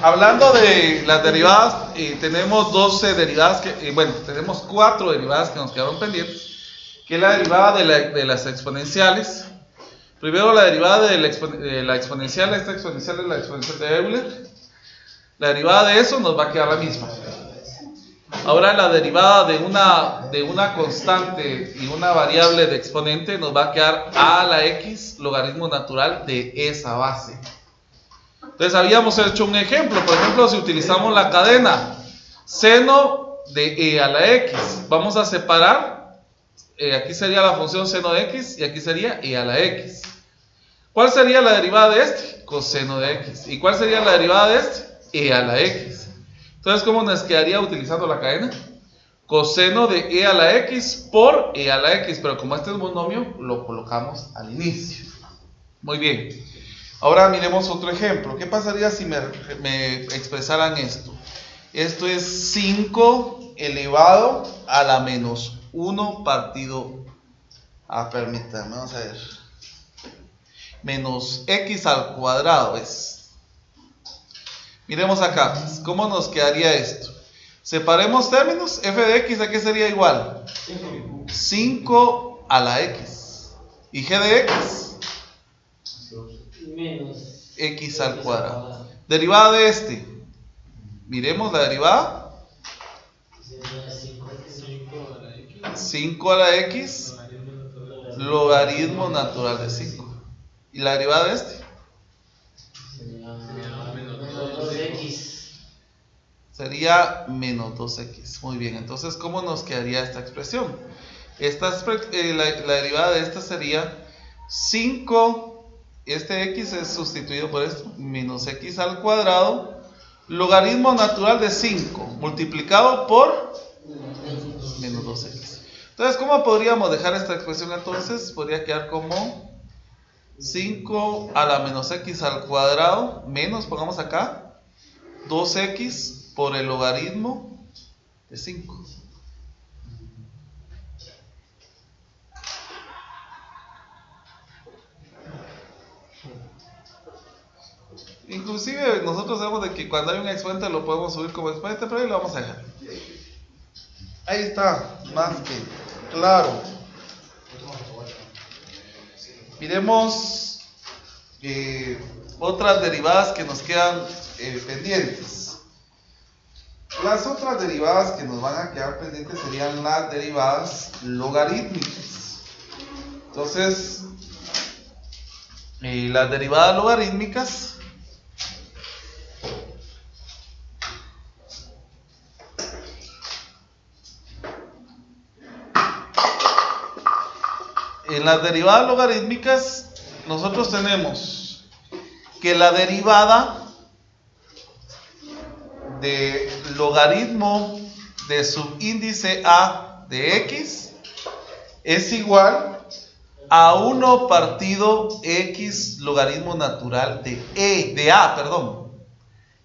Hablando de las derivadas, tenemos 12 derivadas, tenemos 4 derivadas que nos quedaron pendientes, que es la derivada de las exponenciales. Primero la derivada de la exponencial, esta exponencial es la exponencial de Euler. La derivada de eso nos va a quedar la misma. Ahora la derivada de una constante y una variable de exponente nos va a quedar a la x logaritmo natural de esa base. Entonces habíamos hecho un ejemplo. Por ejemplo, si utilizamos la cadena seno de e a la x, vamos a separar, aquí sería la función seno de x y aquí sería e a la x. ¿Cuál sería la derivada de este? Coseno de x. ¿Y cuál sería la derivada de este? E a la x. Entonces, ¿cómo nos quedaría utilizando la cadena? Coseno de e a la x por e a la x, pero como este es un monomio, lo colocamos al inicio. Muy bien. Ahora miremos otro ejemplo. ¿Qué pasaría si me expresaran esto? Esto es 5 elevado a la menos 1 partido... permítanme, vamos a ver. Menos x al cuadrado es... Miremos acá, ¿cómo nos quedaría esto? Separemos términos, f de x, ¿a qué sería igual? 5 a la x. ¿Y g de x? Menos x al cuadrado. Derivada de este. Miremos la derivada. 5 a la x, logaritmo natural de 5. ¿Y la derivada de este? Sería menos 2x. Muy bien, entonces ¿cómo nos quedaría esta expresión? La derivada de esta sería 5, este x es sustituido por esto, menos x al cuadrado, logaritmo natural de 5, multiplicado por menos 2x. Entonces, ¿cómo podríamos dejar esta expresión entonces? Podría quedar como 5 a la menos x al cuadrado, menos, pongamos acá, 2x por el logaritmo de 5. Inclusive nosotros sabemos de que cuando hay un exponente lo podemos subir como exponente, pero ahí lo vamos a dejar. Ahí está, más que claro. Miremos otras derivadas que nos quedan pendientes. Las otras derivadas que nos van a quedar pendientes serían las derivadas logarítmicas. Entonces, las derivadas logarítmicas en las derivadas logarítmicas nosotros tenemos que la derivada de logaritmo de subíndice a de x es igual a 1 partido x logaritmo natural de a.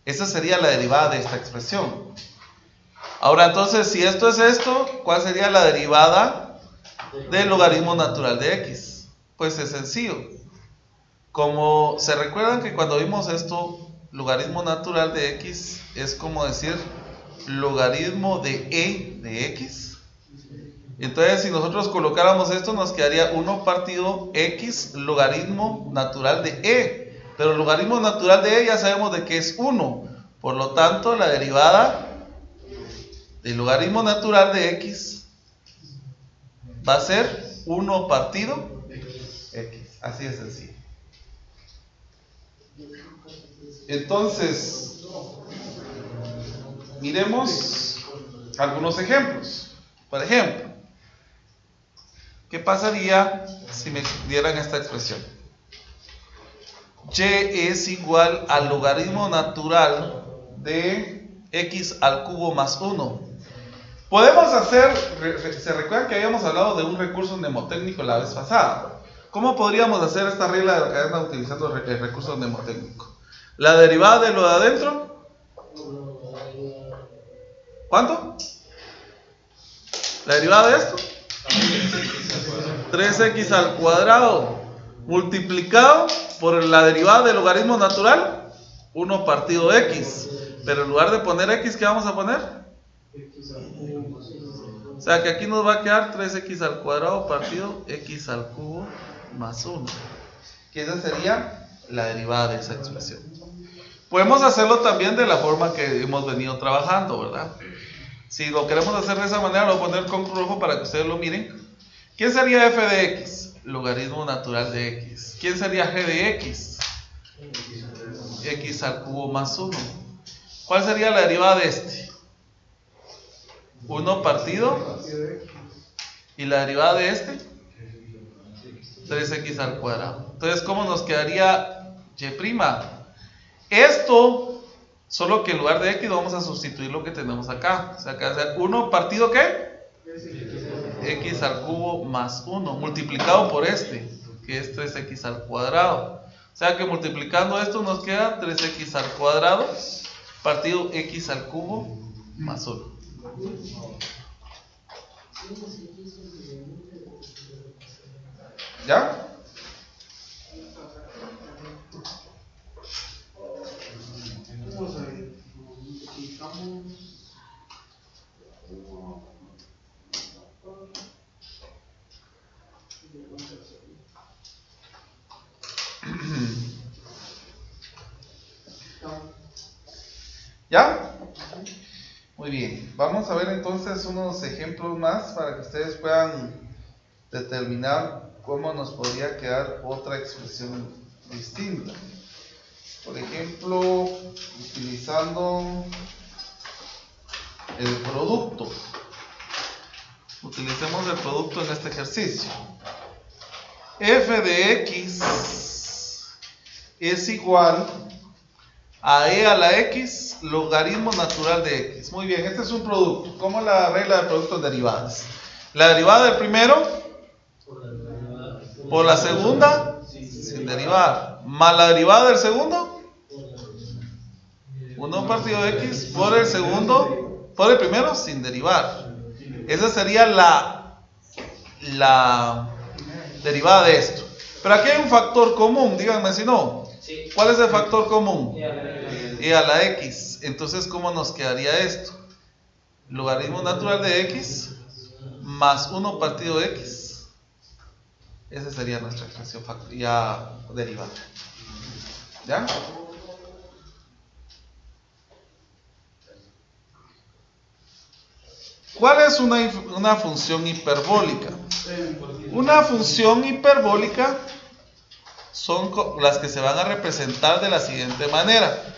Esa sería la derivada de esta expresión. Ahora entonces, si esto es esto, ¿cuál sería la derivada del logaritmo natural de x? Pues es sencillo. Como se recuerdan que cuando vimos esto, logaritmo natural de x es como decir logaritmo de e de x. Entonces, si nosotros colocáramos esto, nos quedaría 1 partido x logaritmo natural de e. Pero el logaritmo natural de e ya sabemos de que es 1. Por lo tanto, la derivada del logaritmo natural de x va a ser 1 partido x. Así de sencillo. Entonces, miremos algunos ejemplos. Por ejemplo, ¿qué pasaría si me dieran esta expresión? Y es igual al logaritmo natural de x al cubo más 1. Podemos hacer, se recuerdan que habíamos hablado de un recurso mnemotécnico la vez pasada. ¿Cómo podríamos hacer esta regla de la cadena utilizando el recurso mnemotécnico? La derivada de lo de adentro, ¿cuánto? La derivada de esto, 3x al cuadrado multiplicado por la derivada del logaritmo natural 1 partido x. Pero en lugar de poner x, ¿qué vamos a poner? O sea que aquí nos va a quedar 3x al cuadrado partido x al cubo más 1. Que esa sería la derivada de esa expresión. Podemos hacerlo también de la forma que hemos venido trabajando, ¿verdad? Si lo queremos hacer de esa manera, lo voy a poner con rojo para que ustedes lo miren. ¿Quién sería f de x? Logaritmo natural de x. ¿Quién sería g de x? X al cubo más 1. ¿Cuál sería la derivada de este? 1 partido. ¿Y la derivada de este? 3x al cuadrado. Entonces, ¿cómo nos quedaría y'? Esto, solo que en lugar de x vamos a sustituir lo que tenemos acá. O sea, que va a ser 1 partido ¿qué? X al cubo más 1, multiplicado por este, que es 3x al cuadrado. O sea que multiplicando esto nos queda 3x al cuadrado partido x al cubo más 1. ¿Ya? ¿Ya? Muy bien. Vamos a ver entonces unos ejemplos más para que ustedes puedan determinar cómo nos podría quedar otra expresión distinta. Por ejemplo, utilizando el producto. Utilicemos el producto en este ejercicio. F de x es igual a e a la x logaritmo natural de x. Muy bien, este es un producto. ¿Cómo es la regla de productos derivadas? La derivada del primero por la segunda sin derivar, más la derivada del segundo 1 partido de x por el segundo, por el primero sin derivar. Esa sería la derivada de esto. Pero aquí hay un factor común, díganme si no. ¿Cuál es el factor común? E a la x. Entonces, ¿cómo nos quedaría esto? Logaritmo natural de x más 1 partido de x. Esa sería nuestra expresión ya derivada. ¿Ya? ¿Cuál es una función hiperbólica? Una función hiperbólica son las que se van a representar de la siguiente manera.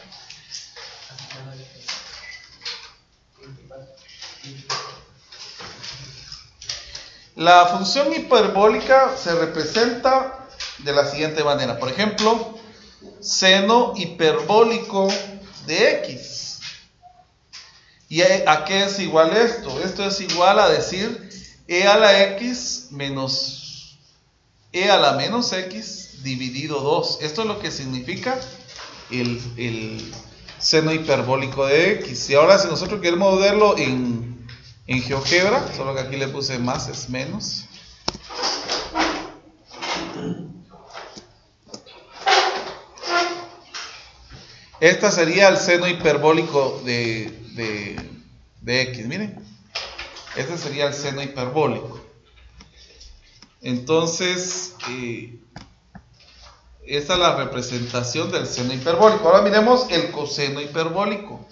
La función hiperbólica se representa de la siguiente manera. Por ejemplo, seno hiperbólico de x. ¿Y a qué es igual esto? Esto es igual a decir e a la x menos e a la menos x dividido 2. Esto es lo que significa el seno hiperbólico de x. Y ahora si nosotros queremos verlo en GeoGebra, solo que aquí le puse más, es menos. Esta sería el seno hiperbólico de x, miren. Este sería el seno hiperbólico. Entonces, esta es la representación del seno hiperbólico. Ahora miremos el coseno hiperbólico.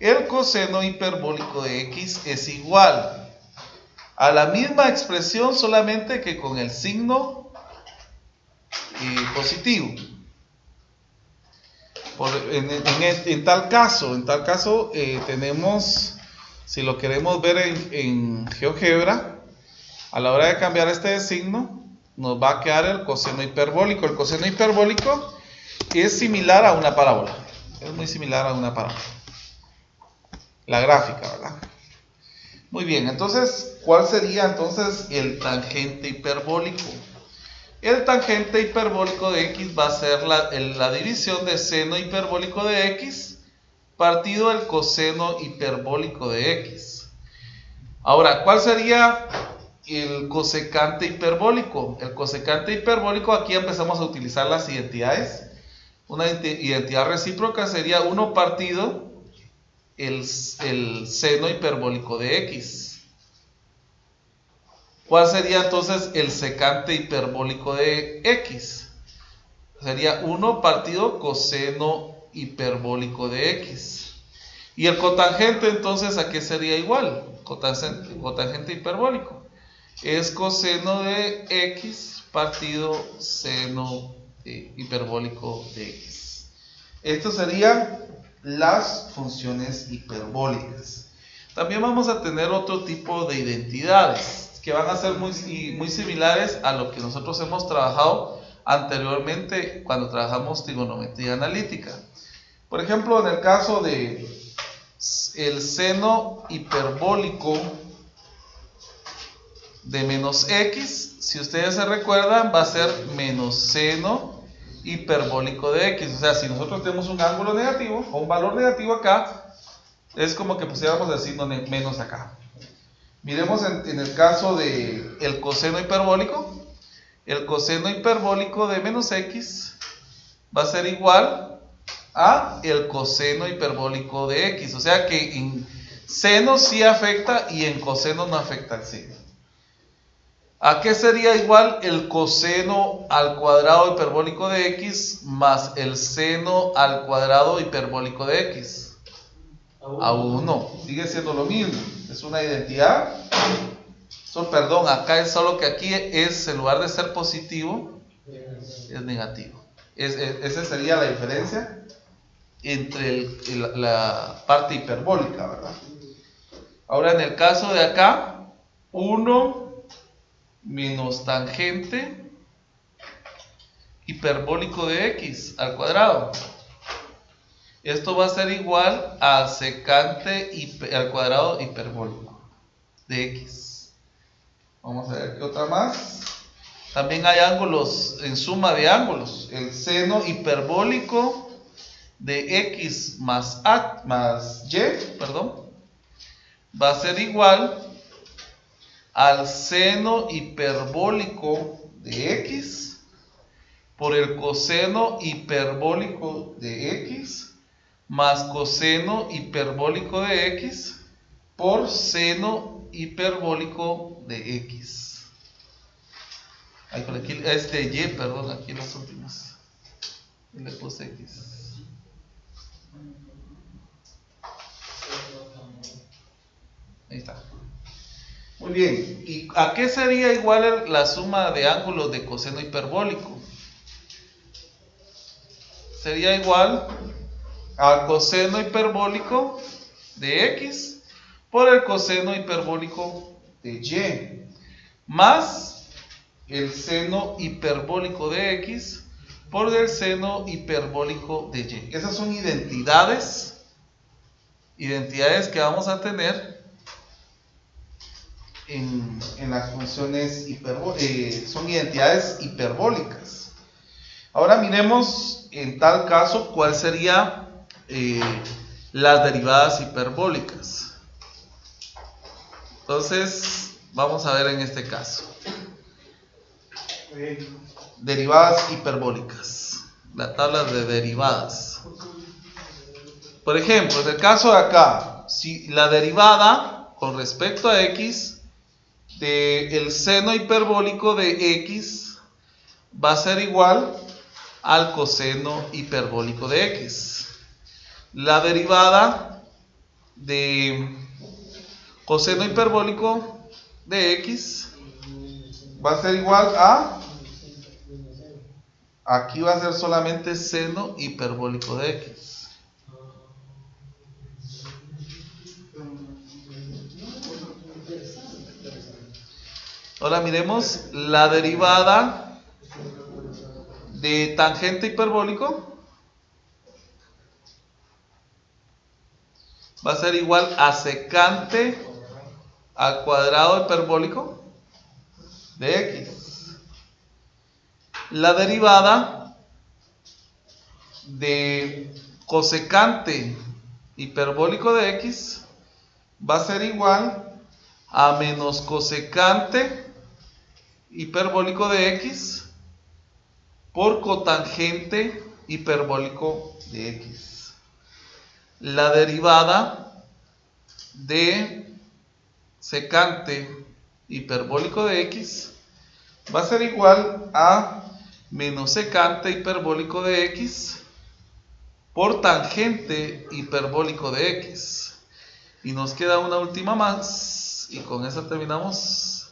El coseno hiperbólico de x es igual a la misma expresión, solamente que con el signo positivo. En tal caso tenemos, si lo queremos ver en GeoGebra, a la hora de cambiar este signo, nos va a quedar el coseno hiperbólico. El coseno hiperbólico es similar a una parábola. Es muy similar a una parábola. La gráfica, ¿verdad? Muy bien, entonces, ¿cuál sería entonces el tangente hiperbólico? El tangente hiperbólico de x va a ser la división de seno hiperbólico de x partido el coseno hiperbólico de x. Ahora, ¿cuál sería el cosecante hiperbólico? El cosecante hiperbólico, aquí empezamos a utilizar las identidades Una identidad recíproca sería 1 partido el seno hiperbólico de x. ¿Cuál sería entonces el secante hiperbólico de x? Sería 1 partido coseno hiperbólico de x. Y el cotangente entonces, ¿a qué sería igual? Cotangente hiperbólico es coseno de x partido seno hiperbólico de x. Estas serían las funciones hiperbólicas. También vamos a tener otro tipo de identidades que van a ser muy similares a lo que nosotros hemos trabajado anteriormente cuando trabajamos trigonometría analítica. Por ejemplo, en el caso de el seno hiperbólico de menos x, si ustedes se recuerdan, va a ser menos seno hiperbólico de x. O sea, si nosotros tenemos un ángulo negativo o un valor negativo acá, es como que pusiéramos el signo menos acá. Miremos en el caso de el coseno hiperbólico. El coseno hiperbólico de menos x va a ser igual a el coseno hiperbólico de x. O sea que en seno sí afecta y en coseno no afecta el signo. ¿A qué sería igual el coseno al cuadrado hiperbólico de x más el seno al cuadrado hiperbólico de x? A 1. Sigue siendo lo mismo. Es una identidad. Perdón, acá es solo que aquí es, en lugar de ser positivo, es negativo. Esa sería la diferencia entre la parte hiperbólica, ¿verdad? Ahora en el caso de acá, 1 menos tangente hiperbólico de x al cuadrado. Esto va a ser igual a secante al cuadrado hiperbólico de x. Vamos a ver qué otra más. También hay ángulos en suma de ángulos. El seno hiperbólico de x más y, va a ser igual al seno hiperbólico de x por el coseno hiperbólico de x más coseno hiperbólico de x por seno hiperbólico de x. Aquí, aquí los últimos. Le puse x. Ahí está. Muy bien. ¿Y a qué sería igual la suma de ángulos de coseno hiperbólico? Sería igual al coseno hiperbólico de x por el coseno hiperbólico de y más el seno hiperbólico de x por el seno hiperbólico de y. Esas son identidades que vamos a tener en las funciones hiperbólicas. Son identidades hiperbólicas. Ahora miremos en tal caso cuál sería las derivadas hiperbólicas. Entonces, vamos a ver en este caso. Derivadas hiperbólicas. La tabla de derivadas. Por ejemplo, en el caso de acá, si la derivada con respecto a x del seno hiperbólico de x va a ser igual al coseno hiperbólico de x. La derivada de coseno hiperbólico de x va a ser igual a, aquí va a ser solamente seno hiperbólico de x. Ahora miremos la derivada de tangente hiperbólico. Va a ser igual a secante al cuadrado hiperbólico de x. La derivada de cosecante hiperbólico de x va a ser igual a menos cosecante hiperbólico de x por cotangente hiperbólico de x. La derivada de secante hiperbólico de x va a ser igual a menos secante hiperbólico de x por tangente hiperbólico de x. Y nos queda una última más, y con esa terminamos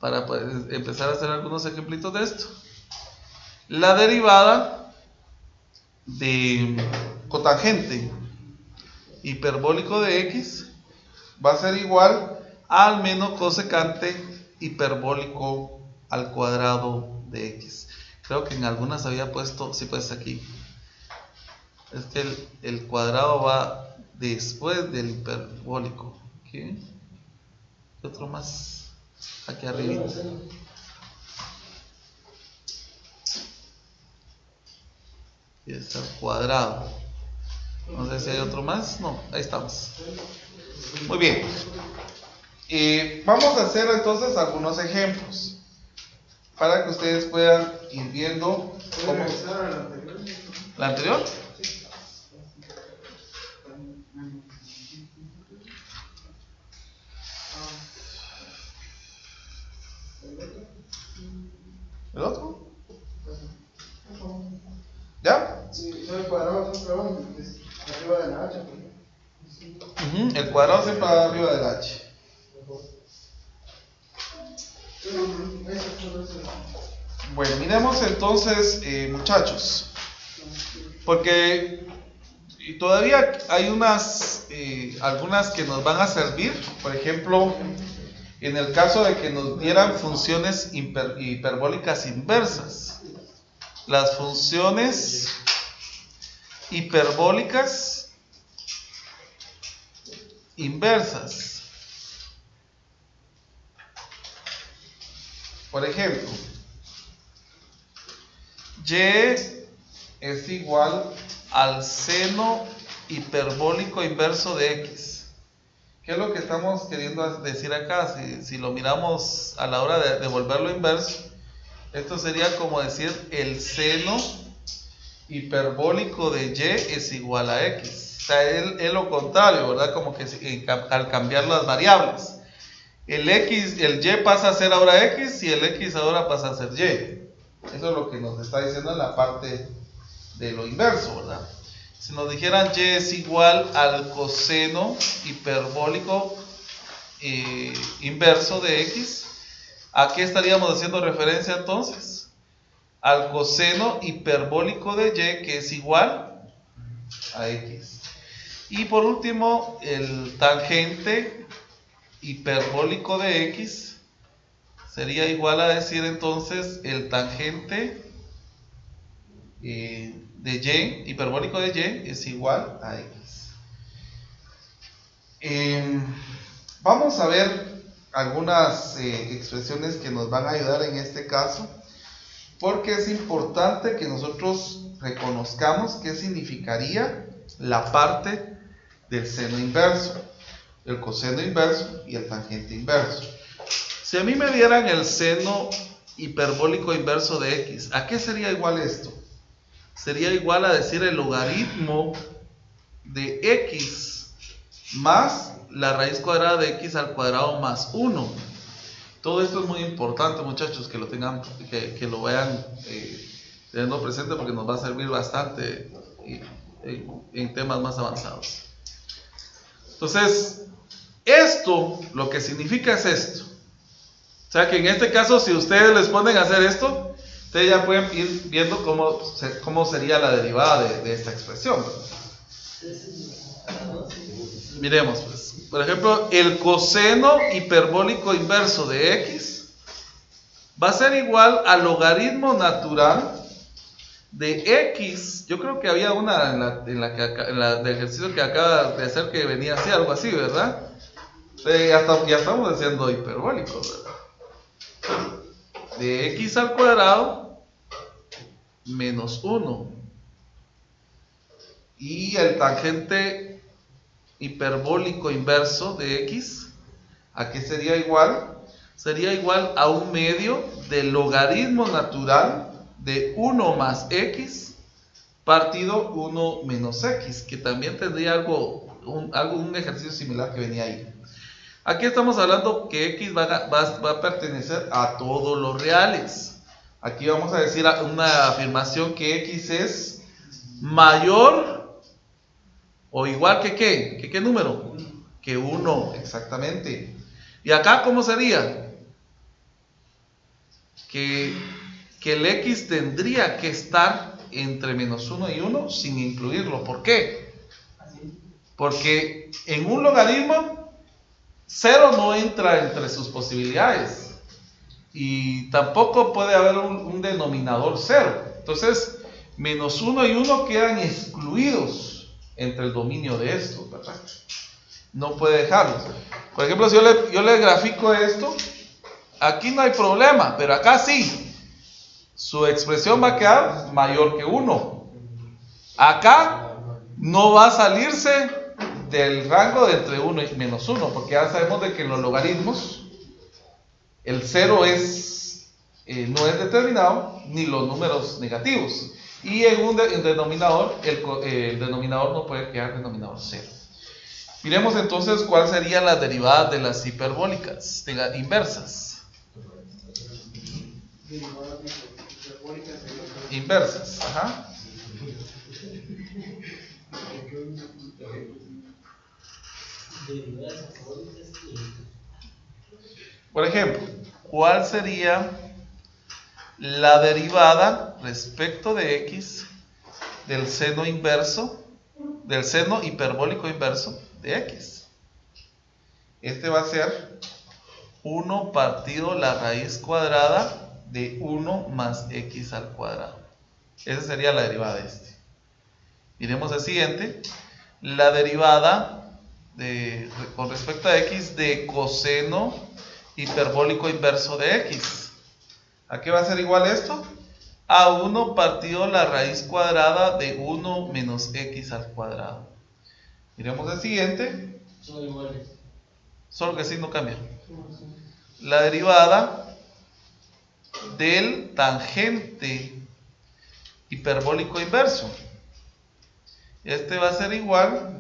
para poder empezar a hacer algunos ejemplitos de esto. La derivada de cotangente hiperbólico de x va a ser igual al menos cosecante hiperbólico al cuadrado de x. Creo que en algunas había puesto, sí, pues aquí. Es que el cuadrado va después del hiperbólico. ¿Qué? Otro más aquí arriba. Y es el cuadrado. No sé si hay otro más. No, ahí estamos. Muy bien. Vamos a hacer entonces algunos ejemplos para que ustedes puedan ir viendo cómo. ¿La anterior? ¿El otro? ¿Ya? Sí, el cuadrado siempre va arriba de la H. El cuadrado siempre va arriba del H. Bueno, miremos entonces, muchachos, porque todavía hay algunas que nos van a servir. Por ejemplo, en el caso de que nos dieran funciones hiperbólicas inversas. Las funciones hiperbólicas inversas. Por ejemplo, y es igual al seno hiperbólico inverso de x. ¿Qué es lo que estamos queriendo decir acá? Si lo miramos a la hora de devolverlo inverso, esto sería como decir el seno hiperbólico de y es igual a x. O sea, es lo contrario, ¿verdad? Como que al cambiar las variables, el y pasa a ser ahora x y el x ahora pasa a ser y. Eso es lo que nos está diciendo en la parte de lo inverso, ¿verdad? Si nos dijeran y es igual al coseno hiperbólico inverso de x, ¿a qué estaríamos haciendo referencia entonces? Al coseno hiperbólico de y, que es igual a x. Y por último, el tangente hiperbólico de x sería igual a decir entonces el tangente de y, hiperbólico de y, es igual a x. Vamos a ver algunas expresiones que nos van a ayudar en este caso, porque es importante que nosotros reconozcamos qué significaría la parte del seno inverso, el coseno inverso y el tangente inverso. Si a mí me dieran el seno hiperbólico inverso de x, ¿a qué sería igual esto? Sería igual a decir el logaritmo de x más la raíz cuadrada de x al cuadrado más 1. Todo esto es muy importante, muchachos, que lo tengan, que lo vayan teniendo presente, porque nos va a servir bastante en temas más avanzados. Entonces, esto lo que significa es esto. O sea que en este caso, si ustedes les ponen a hacer esto, ustedes ya pueden ir viendo cómo sería la derivada de esta expresión. Miremos pues. Por ejemplo, el coseno hiperbólico inverso de x va a ser igual al logaritmo natural de x. Yo creo que había una en la de ejercicio que acaba de hacer que venía así, algo así, ¿verdad? Ya estamos haciendo hiperbólicos, ¿verdad? De x al cuadrado menos 1. Y el tangente hiperbólico inverso de x, ¿a qué sería igual? Sería igual a un medio del logaritmo natural de 1 más x partido 1 menos x, que también tendría un ejercicio similar que venía ahí. Aquí estamos hablando que x va a pertenecer a todos los reales. Aquí vamos a decir una afirmación que x es mayor o igual que ¿qué? ¿Qué número? Que 1, exactamente. ¿Y acá cómo sería? Que el x tendría que estar entre menos 1 y 1 sin incluirlo. ¿Por qué? Porque en un logaritmo 0 no entra entre sus posibilidades y tampoco puede haber un denominador 0. Entonces menos 1 y 1 quedan excluidos entre el dominio de esto, ¿verdad? No puede dejarlos. Por ejemplo, si yo le grafico esto, aquí no hay problema, pero acá sí. Su expresión va a quedar mayor que 1. Acá no va a salirse del rango de entre 1 y menos 1, porque ya sabemos de que en los logaritmos el 0 no es determinado, ni los números negativos. Y en un denominador, el denominador no puede quedar denominador 0. Miremos entonces cuál sería la derivada de las hiperbólicas, de las inversas. Inversas, ajá. Por ejemplo, ¿cuál sería la derivada respecto de x del seno inverso, del seno hiperbólico inverso de x? Este va a ser 1 partido la raíz cuadrada de 1 más x al cuadrado. Esa sería la derivada de este. Miremos el siguiente. La derivada con respecto a x de coseno hiperbólico inverso de x. ¿A qué va a ser igual esto? A 1 partido la raíz cuadrada de 1 menos x al cuadrado. Miremos el siguiente. Son iguales. Solo que sí no cambia. La derivada del tangente hiperbólico inverso. Este va a ser igual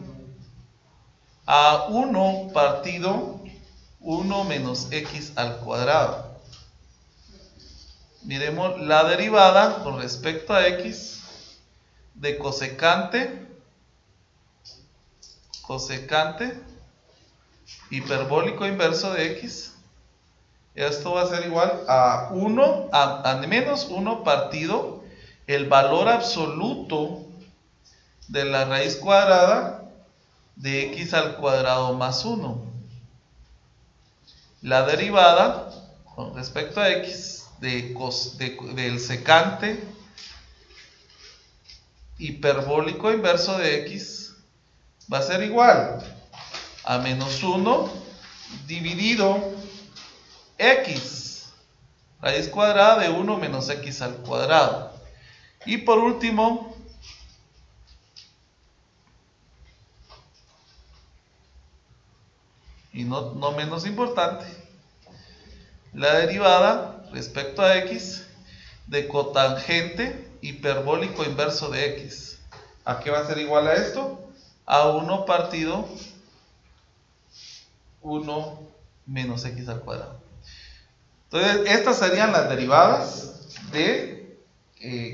a 1 partido 1 menos x al cuadrado. Miremos la derivada con respecto a x de cosecante hiperbólico inverso de x. Esto va a ser igual a 1 a menos 1 partido el valor absoluto de la raíz cuadrada de x al cuadrado más 1. La derivada con respecto a x del secante hiperbólico inverso de x va a ser igual a menos 1 dividido x, raíz cuadrada de 1 menos x al cuadrado. Y por último, y no menos importante, la derivada respecto a x de cotangente hiperbólico inverso de x. ¿A qué va a ser igual a esto? A 1 partido 1 menos x al cuadrado. Entonces, estas serían las derivadas de,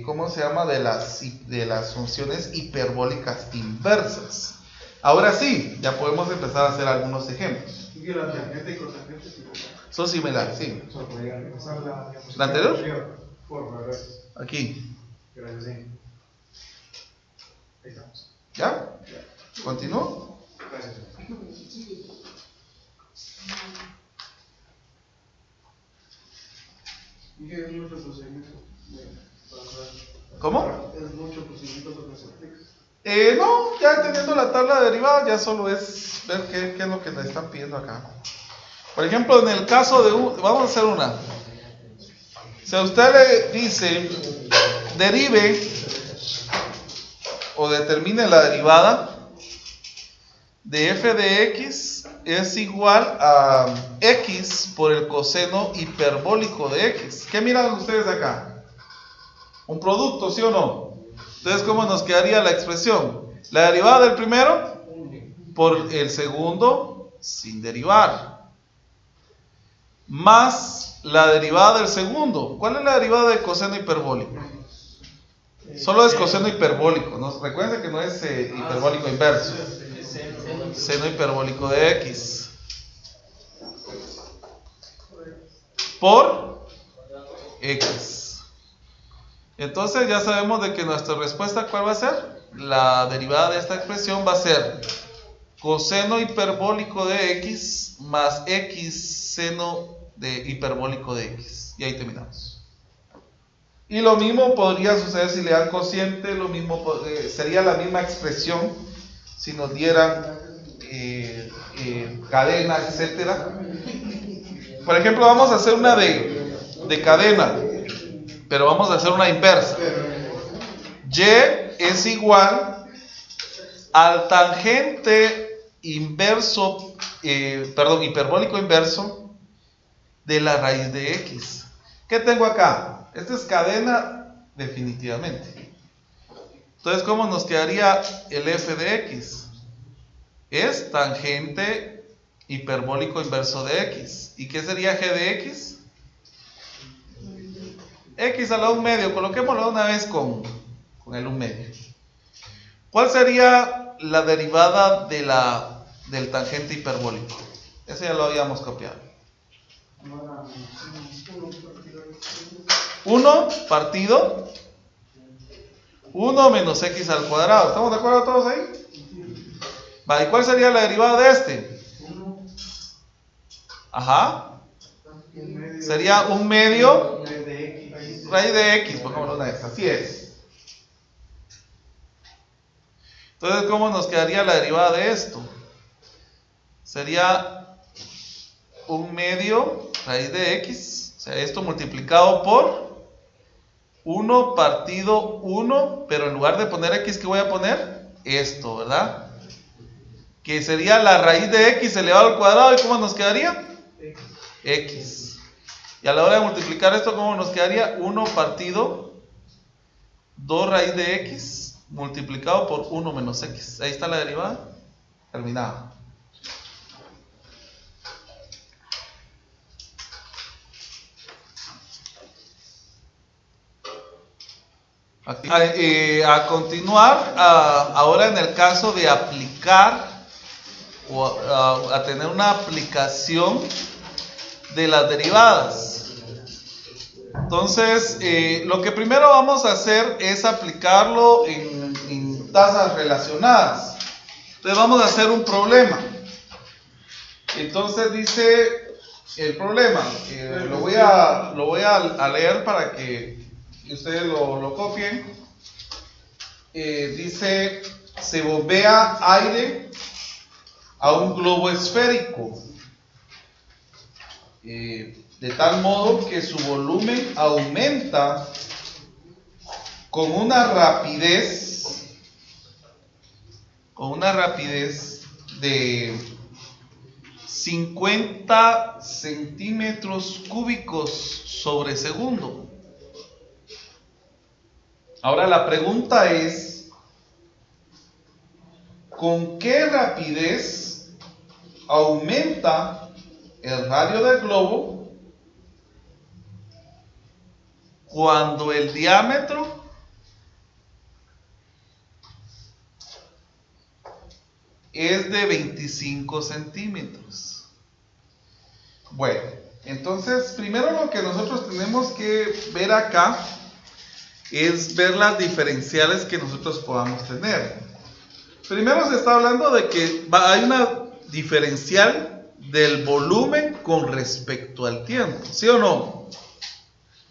¿cómo se llama? De las funciones hiperbólicas inversas. Ahora sí, ya podemos empezar a hacer algunos ejemplos. ¿Y la tangente y cotangente son similares? Sí. ¿La anterior? Por favor. Aquí. Gracias, sí. Ahí estamos. ¿Ya? ¿Continúo? Gracias. Y que es mucho procedimiento. ¿Cómo? Es mucho procedimiento para que se aplique. No, ya teniendo la tabla de derivadas, ya solo es ver qué es lo que le están pidiendo acá. Por ejemplo, en el caso de vamos a hacer una. Si a usted le dice derive o determine la derivada de f de x es igual a x por el coseno hiperbólico de x. ¿Qué miran ustedes acá? un producto, ¿sí o no? Entonces, ¿cómo nos quedaría la expresión? La derivada del primero por el segundo sin derivar, más la derivada del segundo. ¿Cuál es la derivada del coseno hiperbólico? Solo es coseno hiperbólico, ¿no? Recuerden que no es hiperbólico inverso. Seno hiperbólico de x por x. Entonces ya sabemos de que nuestra respuesta, ¿cuál va a ser? La derivada de esta expresión va a ser coseno hiperbólico de x más x seno de hiperbólico de x. Y ahí terminamos. Y lo mismo podría suceder si le dan cociente, lo mismo sería la misma expresión si nos dieran cadena, etcétera. Por ejemplo, vamos a hacer una de cadena, pero vamos a hacer una inversa. Y es igual al tangente inverso, hiperbólico inverso de la raíz de x. ¿Qué tengo acá? Esta es cadena definitivamente. Entonces, ¿cómo nos quedaría el f de x? Es tangente hiperbólico inverso de x. ¿Y qué sería g de x? X a la 1 medio. Coloquémoslo una vez con el 1 medio. ¿Cuál sería la derivada del tangente hiperbólico? Ese ya lo habíamos copiado. 1 partido 1 menos x al cuadrado. ¿Estamos de acuerdo todos ahí? Vale, ¿y cuál sería la derivada de este? Ajá. Sería 1 medio raíz de x, pongámoslo una vez, así es. Entonces, ¿cómo nos quedaría la derivada de esto? Sería 1 medio raíz de x, o sea, esto multiplicado por 1 partido 1, pero en lugar de poner x, ¿qué voy a poner? Esto, ¿verdad? Que sería la raíz de x elevado al cuadrado, ¿y cómo nos quedaría? X. Y a la hora de multiplicar esto, ¿cómo nos quedaría? 1 partido 2 raíz de x multiplicado por 1 menos x. Ahí está la derivada. Terminado. A continuar, ahora en el caso de aplicar o a tener una aplicación de las derivadas. Entonces, lo que primero vamos a hacer es aplicarlo en tasas relacionadas. Entonces vamos a hacer un problema. Entonces dice el problema, lo voy a leer para que ustedes lo copien. Dice, se bombea aire a un globo esférico de tal modo que su volumen aumenta con una rapidez de 50 centímetros cúbicos sobre segundo. Ahora la pregunta es, ¿con qué rapidez aumenta el radio del globo cuando el diámetro es de 25 centímetros? Bueno, entonces primero lo que nosotros tenemos que ver acá es ver las diferenciales que nosotros podamos tener. Primero se está hablando de que hay una diferencial del volumen con respecto al tiempo, ¿sí o no?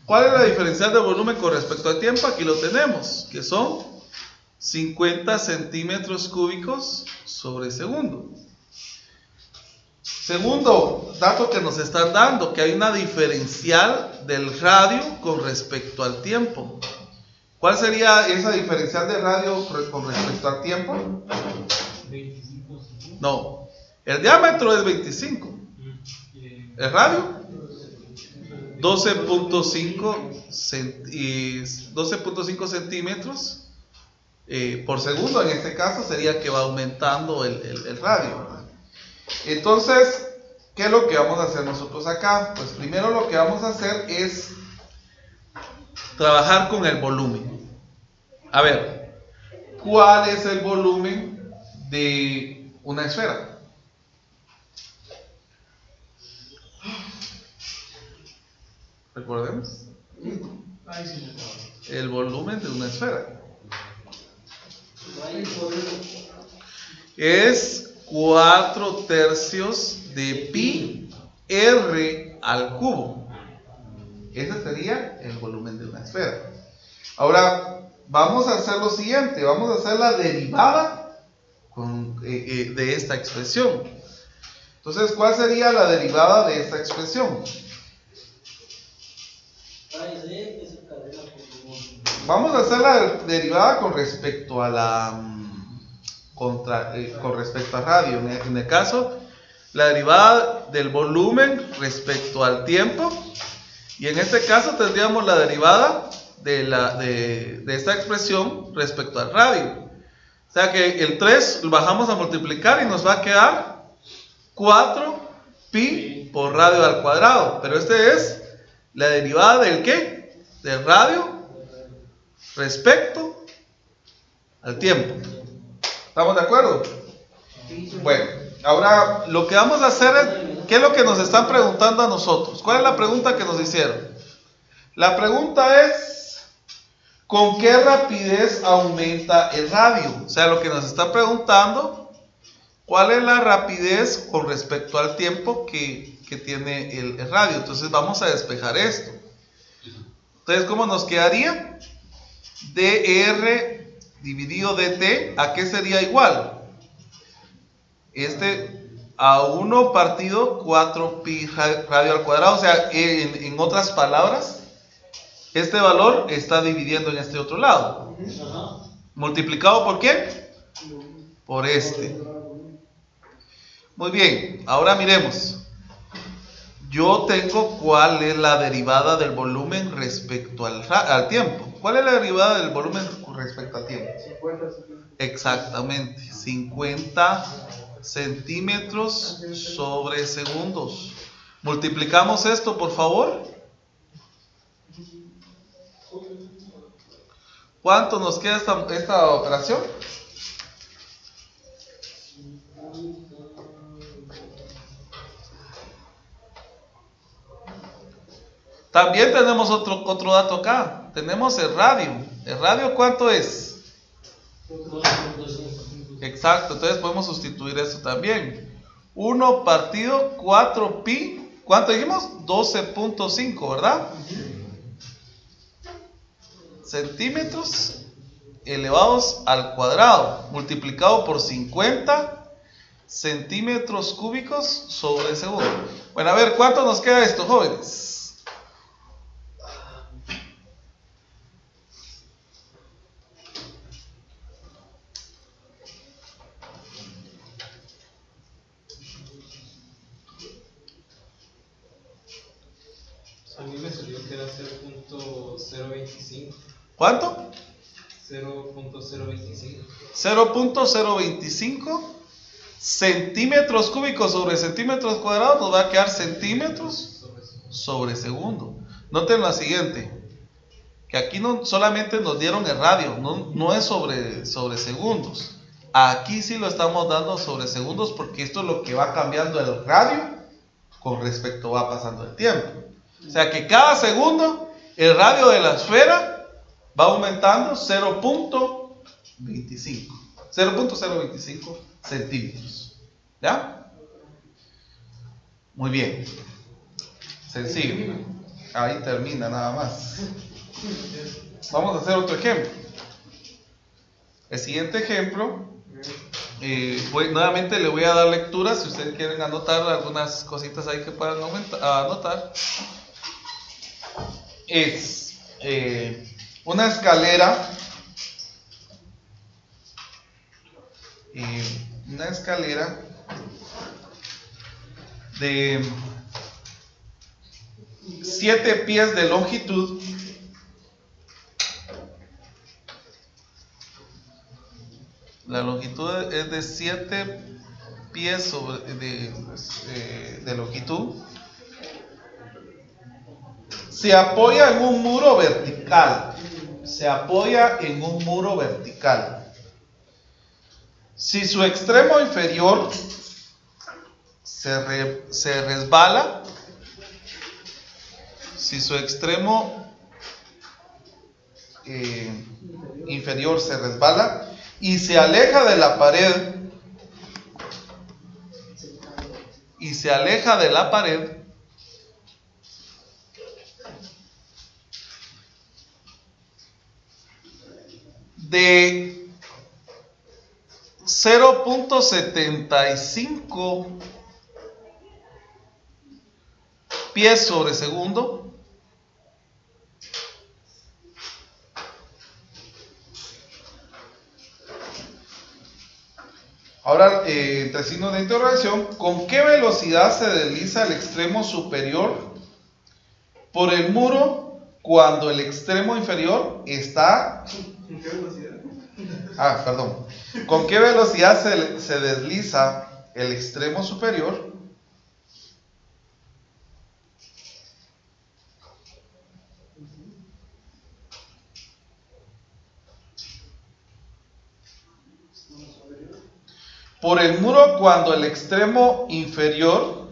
¿Cuál es la diferencial del volumen con respecto al tiempo? Aquí lo tenemos, que son 50 centímetros cúbicos sobre segundo. Segundo dato que nos están dando, que hay una diferencial del radio con respecto al tiempo. ¿Cuál sería esa diferencial de radio con respecto al tiempo? 25. No, el diámetro es 25. ¿El radio? 12.5 centímetros por segundo. En este caso sería que va aumentando el radio, ¿verdad? Entonces, ¿qué es lo que vamos a hacer nosotros acá? Pues primero lo que vamos a hacer es trabajar con el volumen. A ver, ¿cuál es el volumen de una esfera? Recordemos. El volumen de una esfera es 4/3 de pi r al cubo. Ese sería el volumen de una esfera. Ahora vamos a hacer lo siguiente, vamos a hacer la derivada de esta expresión. Entonces, ¿cuál sería la derivada de esta expresión? Vamos a hacer la derivada con respecto a con respecto a radio. En el caso, la derivada del volumen respecto al tiempo. Y en este caso tendríamos la derivada de esta expresión respecto al radio. O sea que el 3 lo bajamos a multiplicar y nos va a quedar 4 pi por radio al cuadrado. Pero este es la derivada del ¿qué? Del radio respecto al tiempo. ¿Estamos de acuerdo? Bueno, ahora lo que vamos a hacer es, ¿qué es lo que nos están preguntando a nosotros? ¿Cuál es la pregunta que nos hicieron? La pregunta es, ¿con qué rapidez aumenta el radio? O sea, lo que nos están preguntando, ¿cuál es la rapidez con respecto al tiempo que tiene el radio? Entonces vamos a despejar esto. Entonces, ¿cómo nos quedaría? dr dividido dt, ¿a qué sería igual? A 1 partido 4 pi radio al cuadrado. O sea, en otras palabras, este valor está dividiendo en este otro lado. ¿Multiplicado por qué? Por este. Muy bien, ahora miremos. Yo tengo cuál es la derivada del volumen respecto al tiempo. ¿Cuál es la derivada del volumen respecto al tiempo? 50. Exactamente, 50 centímetros sobre segundos. Multiplicamos esto, por favor. ¿Cuánto nos queda esta operación? También tenemos otro dato acá. Tenemos el radio. ¿El radio cuánto es? 4.5. Exacto, entonces podemos sustituir eso también. 1 partido 4 pi. ¿Cuánto dijimos? 12.5, ¿verdad? Centímetros elevados al cuadrado, multiplicado por 50 centímetros cúbicos sobre segundo. Bueno, a ver, ¿cuánto nos queda esto, jóvenes? A mí me salió que era 0.025. ¿Cuánto? 0.025. 0.025 centímetros cúbicos sobre centímetros cuadrados, nos va a quedar centímetros sobre segundo. Noten lo siguiente, que aquí no solamente nos dieron el radio, no es sobre segundos. Aquí sí lo estamos dando sobre segundos, porque esto es lo que va cambiando el radio con respecto va pasando el tiempo. O sea que cada segundo el radio de la esfera va aumentando 0.025 centímetros. ¿Ya? Muy bien. Sencillo. Ahí termina nada más. Vamos a hacer otro ejemplo. El siguiente ejemplo, nuevamente le voy a dar lectura. Si ustedes quieren anotar algunas cositas ahí que puedan anotar. Es una escalera. de 7 pies de longitud. La longitud es de 7 pies de longitud. Se apoya en un muro vertical. Se apoya en un muro vertical. Si su extremo inferior se resbala, si su extremo inferior se resbala y se aleja de la pared, de 0.75 pies sobre segundo, ahora, entre signos de interrogación, ¿con qué velocidad se desliza el extremo superior por el muro cuando el extremo inferior está... ¿En qué velocidad? Perdón. ¿Con qué velocidad se desliza el extremo superior por el muro cuando el extremo inferior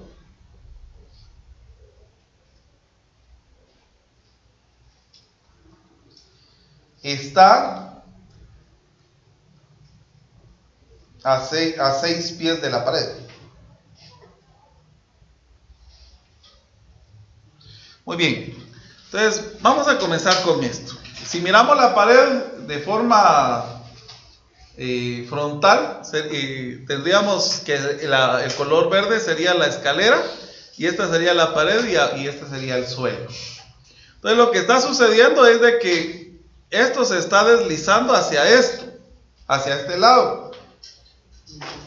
está a 6 pies de la pared? Muy bien. Entonces, vamos a comenzar con esto. Si miramos la pared de forma frontal, tendríamos que el color verde sería la escalera y esta sería la pared y este sería el suelo. Entonces, lo que está sucediendo es de que esto se está deslizando hacia este lado.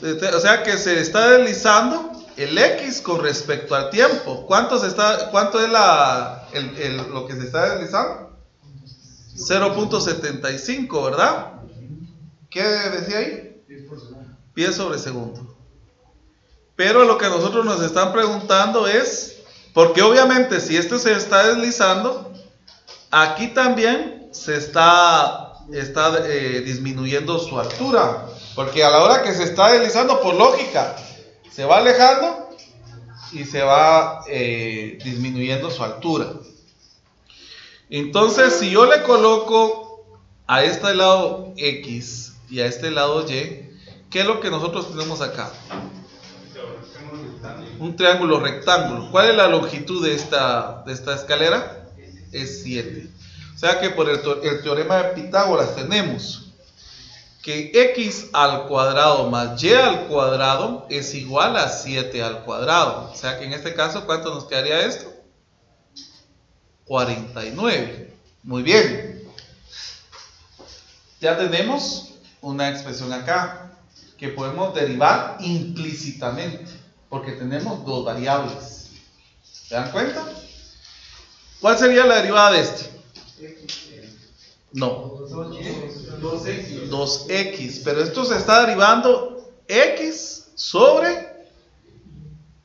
O sea que se está deslizando el X con respecto al tiempo. ¿Cuánto es lo que se está deslizando? 0.75, ¿verdad? ¿Qué decía ahí? Pies sobre segundo. Pero lo que nosotros nos están preguntando es, porque obviamente si esto se está deslizando, aquí también se está disminuyendo su altura. Porque a la hora que se está deslizando, por lógica, se va alejando y se va disminuyendo su altura. Entonces, si yo le coloco a este lado X y a este lado Y, ¿qué es lo que nosotros tenemos acá? Un triángulo rectángulo. ¿Cuál es la longitud de esta escalera? Es 7. O sea que por el teorema de Pitágoras tenemos que x al cuadrado más y al cuadrado es igual a 7 al cuadrado. O sea que en este caso, ¿cuánto nos quedaría esto? 49. Muy bien. Ya tenemos una expresión acá que podemos derivar implícitamente, porque tenemos dos variables. ¿Se dan cuenta? ¿Cuál sería la derivada de este? No. 2x, pero esto se está derivando x sobre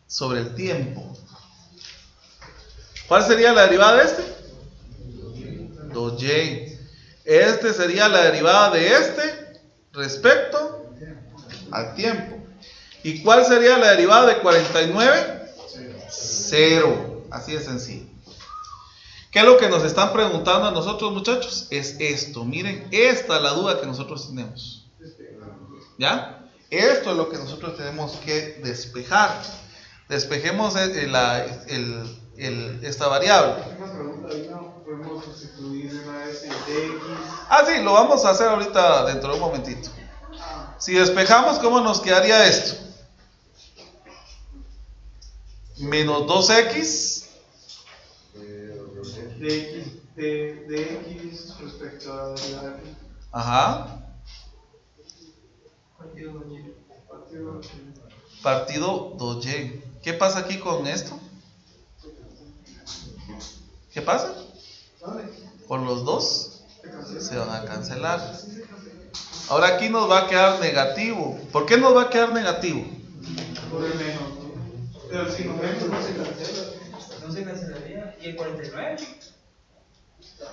el tiempo. ¿Cuál sería la derivada de este? 2y. Este sería la derivada de este respecto al tiempo. ¿Y cuál sería la derivada de 49? 0. Así de sencillo. ¿Qué es lo que nos están preguntando a nosotros, muchachos? Es esto. Miren, esta es la duda que nosotros tenemos. ¿Ya? Esto es lo que nosotros tenemos que despejar. Despejemos esta variable. Una pregunta, ¿no podemos sustituir una vez en dx? Sí, lo vamos a hacer ahorita dentro de un momentito. Si despejamos, ¿cómo nos quedaría esto? Menos 2x de x respecto a la x. Ajá. Partido 2y. ¿Qué pasa aquí con esto? ¿qué pasa? ¿Dónde? Por los dos Se cancela. se van a cancelar. Ahora aquí nos va a quedar negativo. ¿Por qué nos va a quedar negativo? Por el menos, ¿no? Pero si no menos no se cancela. No se cancelaría. ¿Y el 49?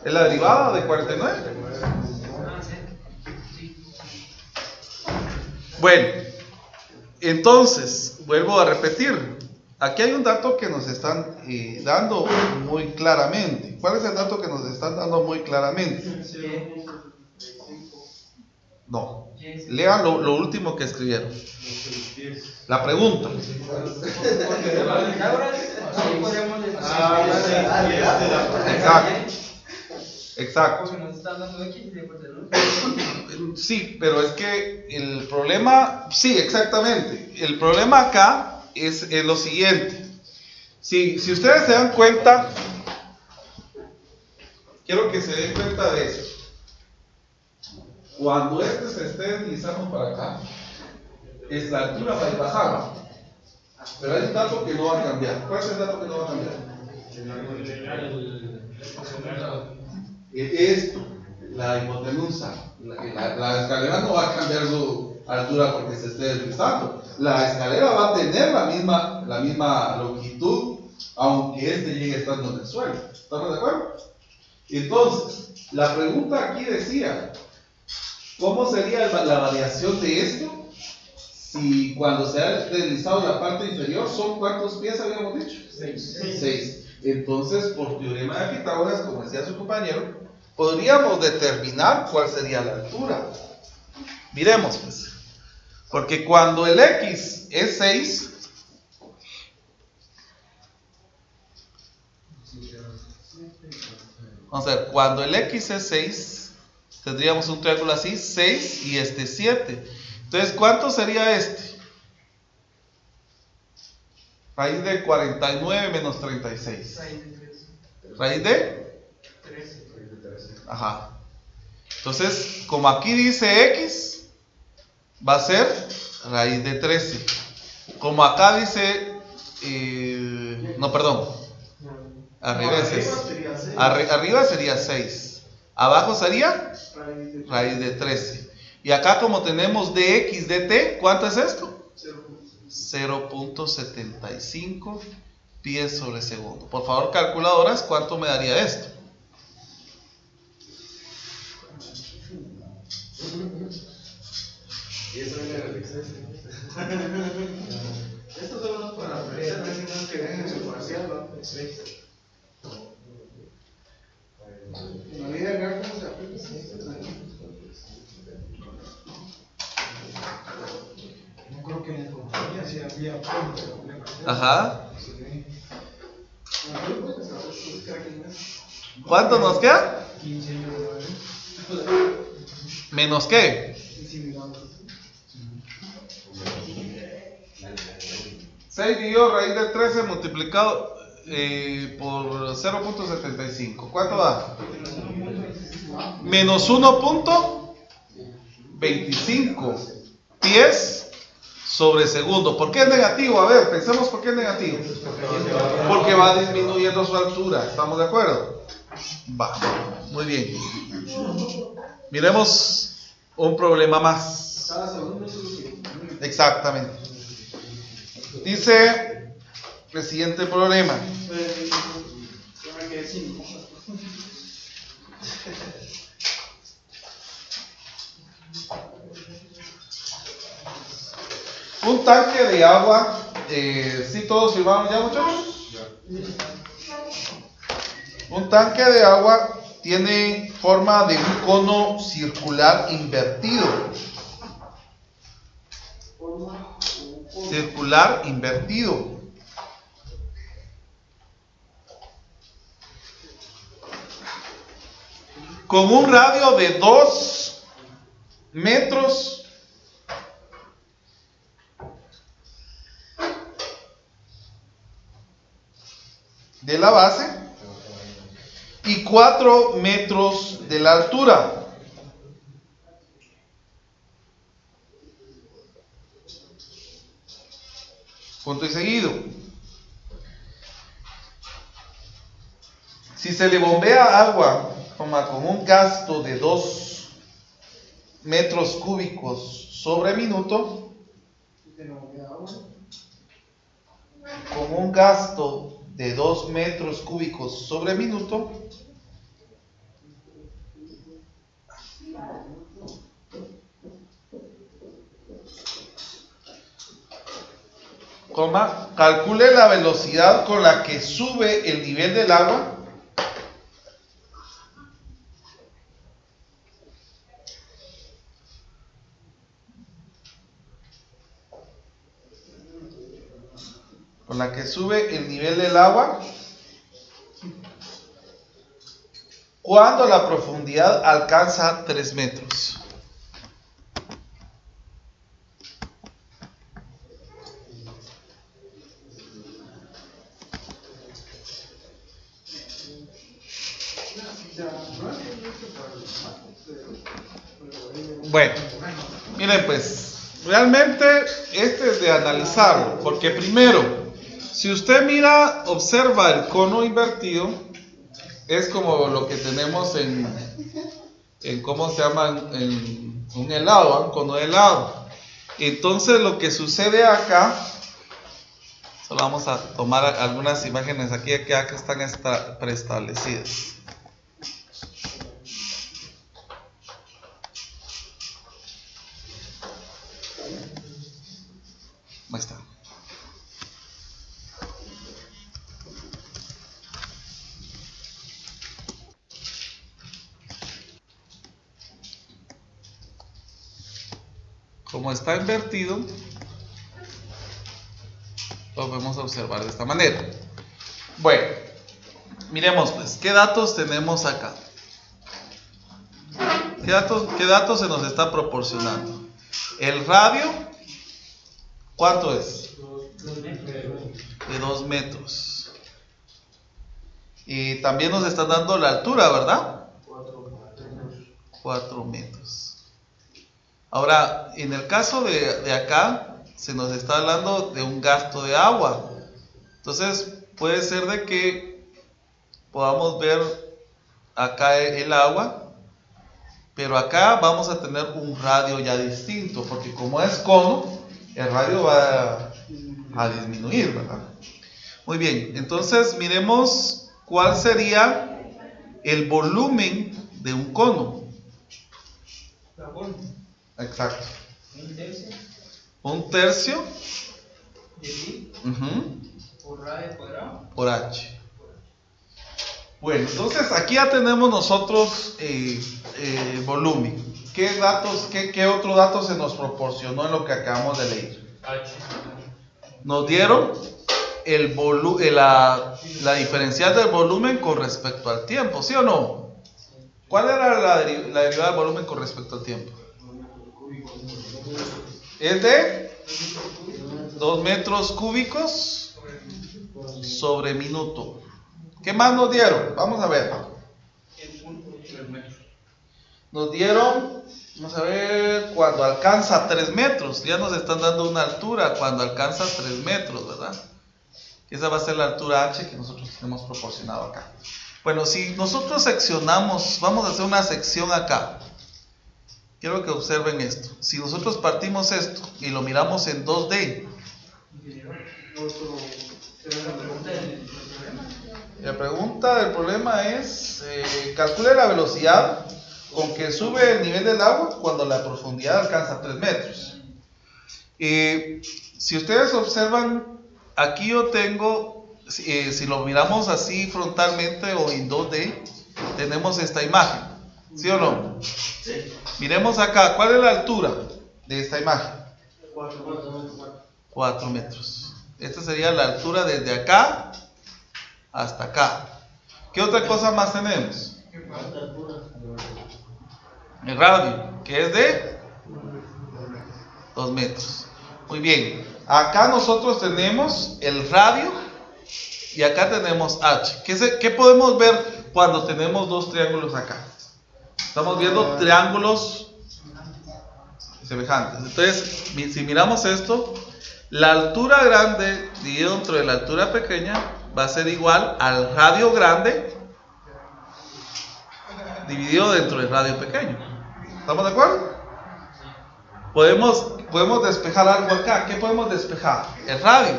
¿Es la derivada de 49? Ah, sí. Bueno, entonces, vuelvo a repetir. Aquí hay un dato que nos están dando muy claramente. ¿Cuál es el dato que nos están dando muy claramente? No. Lean lo último que escribieron. La pregunta. Porque de las Pitágoras, ahí podemos decir. Exacto. Exacto. Porque nos están dando X y después de luz. Sí, pero es que el problema, sí, exactamente. El problema acá es lo siguiente. Si ustedes se dan cuenta, quiero que se den cuenta de eso. Cuando este se esté deslizando para acá, es la altura va a ir bajando. Pero hay un dato que no va a cambiar. ¿Cuál es el dato que no va a cambiar? Esto, la hipotenusa. La escalera no va a cambiar su altura porque se esté deslizando. La escalera va a tener la misma longitud, aunque este llegue estando en el suelo. ¿Estamos de acuerdo? Entonces, la pregunta aquí decía, ¿cómo sería la variación de esto? Si cuando se ha deslizado la parte inferior, ¿son cuántos pies habíamos dicho? 6. Entonces, por teorema de Pitágoras, como decía su compañero, podríamos determinar cuál sería la altura. Miremos, pues. Porque cuando el X es 6, vamos a ver, cuando el X es 6, tendríamos un triángulo así, 6 y este 7. Entonces, ¿cuánto sería este? Raíz de 49 menos 36. Raíz de 13. Ajá. Entonces, como aquí dice X, va a ser raíz de 13. Como acá dice, no, perdón, al revés es. Arriba sería 6. Abajo sería raíz de 13. Y acá como tenemos dx dt, ¿cuánto es esto? 0.75 pies sobre segundo. Por favor, calculadoras, ¿cuánto me daría esto? Y eso viene del exceso. Estos son los para aprender que ven en su parcial, ¿no? En la vida real, ¿cómo se aplica? No creo que en la compañía si había puntos. Ajá. ¿Cuánto nos queda? 15 y 9. ¿Menos qué? 6 dividido raíz de 13 multiplicado por 0.75. ¿Cuánto da? Menos 1.25 pies sobre segundo. ¿Por qué es negativo? A ver, pensemos por qué es negativo. Porque va disminuyendo su altura. ¿Estamos de acuerdo? Va. Muy bien. Miremos un problema más. Exactamente. Dice el siguiente problema. Un tanque de agua. ¿Sí todos firmaron ya, muchachos? Un tanque de agua tiene forma de un cono circular invertido. Circular invertido. Con un radio de 2 metros de la base y 4 metros de la altura. Punto y seguido. Si se le bombea agua, con un gasto de 2 metros cúbicos sobre minuto, con un gasto de 2 metros cúbicos sobre minuto, calcule la velocidad con la que sube el nivel del agua cuando la profundidad alcanza 3 metros. Bueno, miren pues, realmente este es de analizarlo, porque primero, si usted mira, observa el cono invertido, es como lo que tenemos en ¿cómo se llama? En un helado, un cono de helado. Entonces lo que sucede acá, solo vamos a tomar algunas imágenes aquí que están preestablecidas. Ahí está. Como está invertido, lo vamos a observar de esta manera. Bueno, miremos pues, ¿qué datos tenemos acá? ¿Qué datos se nos está proporcionando? El radio, ¿cuánto es? De 2 metros. Y también nos están dando la altura, ¿verdad? 4 metros. Ahora, en el caso de acá, se nos está hablando de un gasto de agua. Entonces, puede ser de que podamos ver acá el agua, pero acá vamos a tener un radio ya distinto, porque como es cono, el radio va a disminuir, ¿verdad? Muy bien, entonces miremos cuál sería el volumen de un cono. Exacto. Un tercio de pi por radio cuadrado por h. Bueno, entonces aquí ya tenemos nosotros volumen. ¿Qué otro dato se nos proporcionó en lo que acabamos de leer? h. Nos dieron la diferencial del volumen con respecto al tiempo, ¿sí o no? ¿Cuál era la derivada del volumen con respecto al tiempo? Es de 2 metros cúbicos sobre minuto. ¿Qué más nos dieron? Vamos a ver. Nos dieron, vamos a ver, cuando alcanza 3 metros. Ya nos están dando una altura cuando alcanza 3 metros, ¿verdad? Esa va a ser la altura h que nosotros tenemos proporcionado acá. Bueno, si nosotros seccionamos, vamos a hacer una sección acá. Quiero que observen esto. Si nosotros partimos esto y lo miramos en 2D, la pregunta del problema es, calcule la velocidad con que sube el nivel del agua cuando la profundidad alcanza 3 metros. Si ustedes observan, aquí yo tengo, si lo miramos así frontalmente o en 2D, tenemos esta imagen, ¿sí o no? Sí. Miremos acá, ¿cuál es la altura de esta imagen? 4 metros. Esta sería la altura desde acá hasta acá. ¿Qué otra cosa más tenemos? El radio, que es de 2 metros. Muy bien. Acá nosotros tenemos el radio y acá tenemos h. ¿Qué podemos ver cuando tenemos dos triángulos acá? Estamos viendo triángulos semejantes. Entonces, si miramos esto, la altura grande dividido entre la altura pequeña va a ser igual al radio grande dividido dentro del radio pequeño. ¿Estamos de acuerdo? Podemos despejar algo acá. ¿Qué podemos despejar? El radio.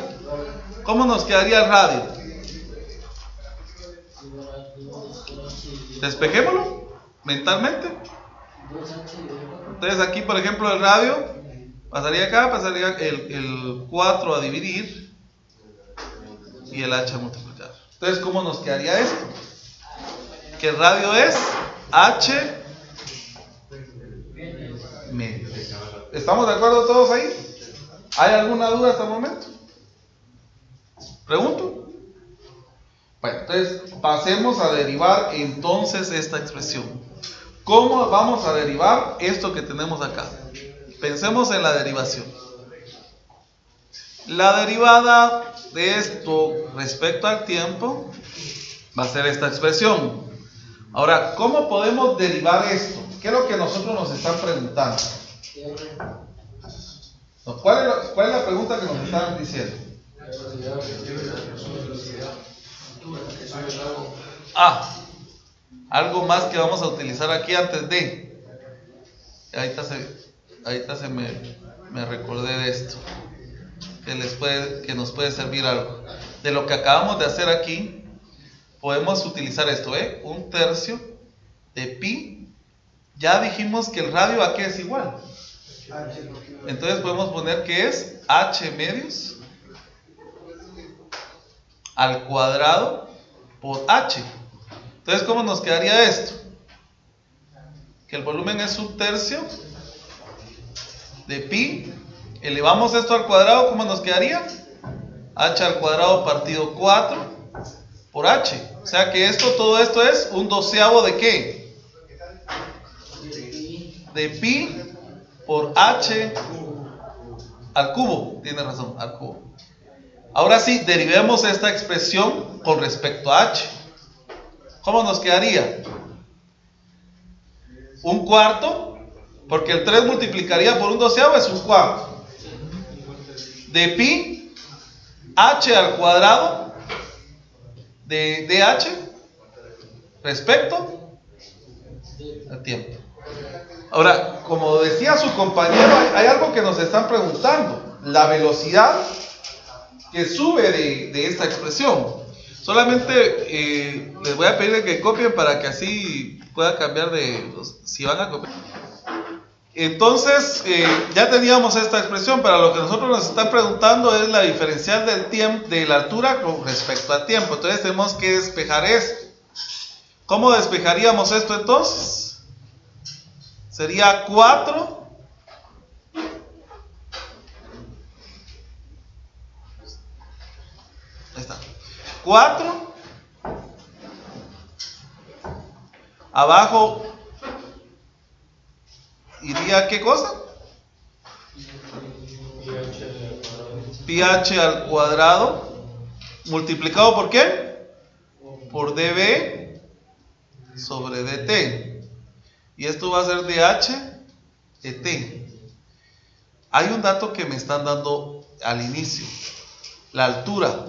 ¿Cómo nos quedaría el radio? Despejémoslo mentalmente. Entonces aquí, por ejemplo, el radio pasaría acá, pasaría el 4 a dividir y el h a multiplicar. Entonces, ¿cómo nos quedaría esto? Que el radio es h medios. ¿Estamos de acuerdo todos ahí? ¿Hay alguna duda hasta el momento? ¿Pregunto? Bueno, entonces pasemos a derivar entonces esta expresión. ¿Cómo vamos a derivar esto que tenemos acá? Pensemos en la derivación. La derivada de esto respecto al tiempo va a ser esta expresión. Ahora, ¿cómo podemos derivar esto? ¿Qué es lo que nosotros nos están preguntando? ¿Cuál es la pregunta que nos están diciendo? Algo más que vamos a utilizar aquí antes de. Ahorita me recordé de esto. Que nos puede servir algo. De lo que acabamos de hacer aquí, podemos utilizar esto, un tercio de pi. Ya dijimos que el radio a qué es igual. Entonces podemos poner que es h medios al cuadrado por h. Entonces, ¿cómo nos quedaría esto? Que el volumen es un tercio de pi. Elevamos esto al cuadrado, ¿cómo nos quedaría? H al cuadrado partido 4 por h. O sea que todo esto es un doceavo de ¿qué? De pi por h al cubo. Tiene razón, al cubo. Ahora sí, derivemos esta expresión con respecto a h. ¿Cómo nos quedaría? Un cuarto, porque el 3 multiplicaría por un doceavo, es un cuarto. De pi, h al cuadrado de dh respecto al tiempo. Ahora, como decía su compañero, hay algo que nos están preguntando. La velocidad que sube de esta expresión. Solamente les voy a pedir que copien para que así pueda cambiar si van a copiar. Entonces, ya teníamos esta expresión, pero lo que nosotros nos están preguntando es la diferencial del tiempo, de la altura con respecto al tiempo. Entonces tenemos que despejar esto. ¿Cómo despejaríamos esto entonces? Sería 4 4 abajo iría ¿qué cosa? Pi h al cuadrado multiplicado por ¿qué? Por dB sobre dt. Y esto va a ser dh de t. Hay un dato que me están dando al inicio. La altura.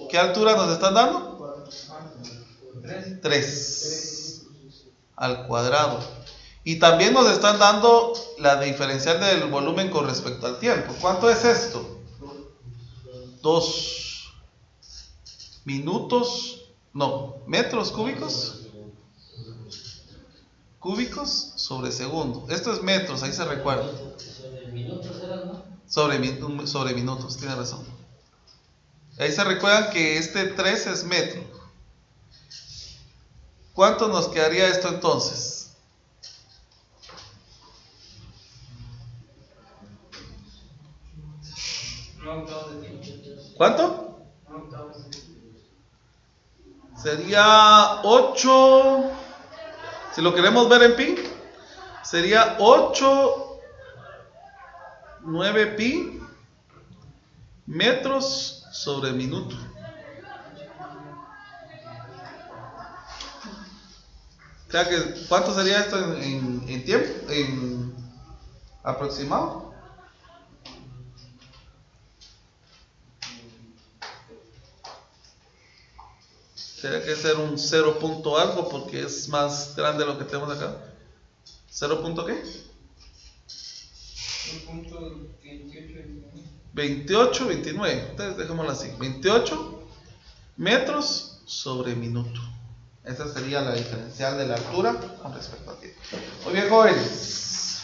¿Qué altura nos están dando? 3 al cuadrado. Y también nos están dando la diferencial del volumen con respecto al tiempo. ¿Cuánto es esto? 2 minutos, no, metros cúbicos sobre segundo. Esto es metros, ahí se recuerda. Sobre minutos, tiene razón. Ahí se recuerdan que este 3 es metro. ¿Cuánto nos quedaría esto entonces? ¿Cuánto? Sería 8. Si lo queremos ver en pi, sería 9 pi metros sobre minuto. O sea que, ¿cuánto sería esto en tiempo? En aproximado. Tendría que ser un 0 punto algo porque es más grande lo que tenemos acá. ¿0 punto qué? 28, 29. Entonces dejémoslo así. 28 metros sobre minuto. Esa sería la diferencial de la altura con respecto a tiempo. Muy bien, jóvenes.